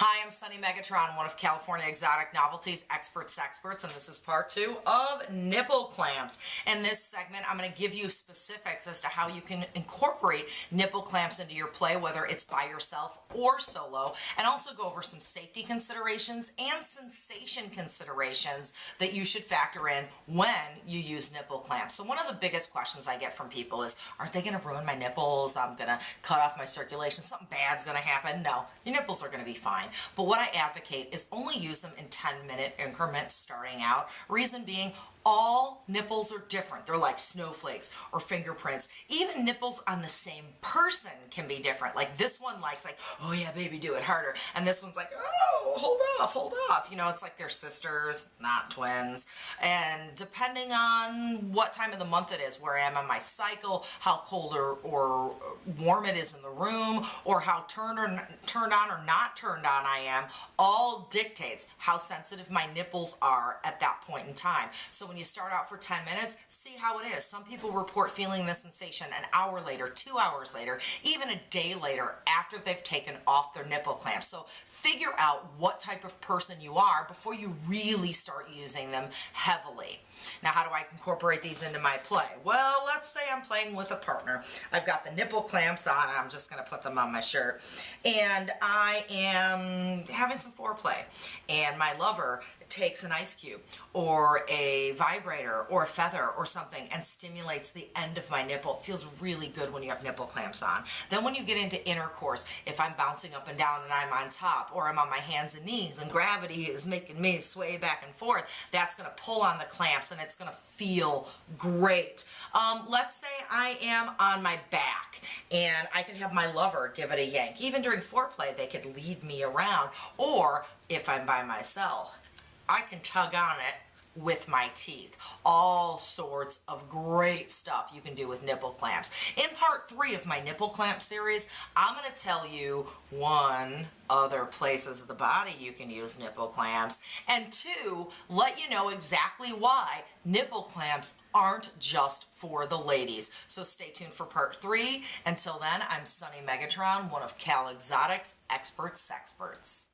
Hi, I'm Sunny Megatron, one of California Exotic Novelties Experts, and this is part 2 of nipple clamps. In this segment, I'm going to give you specifics as to how you can incorporate nipple clamps into your play, whether it's by yourself or solo, and also go over some safety considerations and sensation considerations that you should factor in when you use nipple clamps. So one of the biggest questions I get from people is, aren't they going to ruin my nipples? I'm going to cut off my circulation. Something bad's going to happen. No, your nipples are going to be fine. But what I advocate is only use them in 10-minute increments starting out. Reason being, all nipples are different. They're like snowflakes or fingerprints. Even nipples on the same person can be different. Like this one likes like, oh yeah, baby, do it harder. And this one's like, oh, hold off. You know, it's like they're sisters, not twins. And depending on what time of the month it is, where I am on my cycle, how cold or warm it is in the room, or how turned on or not turned on I am, all dictates how sensitive my nipples are at that point in time. So when you start out for 10 minutes, see how it is. Some people report feeling the sensation an hour later, 2 hours later, even a day later after they've taken off their nipple clamps. So figure out what type of person you are before you really start using them heavily. Now, how do I incorporate these into my play? Well, let's say I'm playing with a partner. I've got the nipple clamps on, and I'm just going to put them on my shirt. And I am having some foreplay, and my lover takes an ice cube or a vibrator or a feather or something and stimulates the end of my nipple. It feels really good when you have nipple clamps on. Then when you get into intercourse, if I'm bouncing up and down and I'm on top, or I'm on my hands and knees and gravity is making me sway back and forth, that's going to pull on the clamps and it's going to feel great. Let's say I am on my back and I could have my lover give it a yank. Even during foreplay, they could lead me around. Or if I'm by myself, I can tug on it with my teeth. All sorts of great stuff you can do with nipple clamps. In part 3 of my nipple clamp series, I'm going to tell you 1, other places of the body you can use nipple clamps, and 2, let you know exactly why nipple clamps aren't just for the ladies. So stay tuned for part 3. Until then, I'm Sunny Megatron, one of Cal Exotics Experts.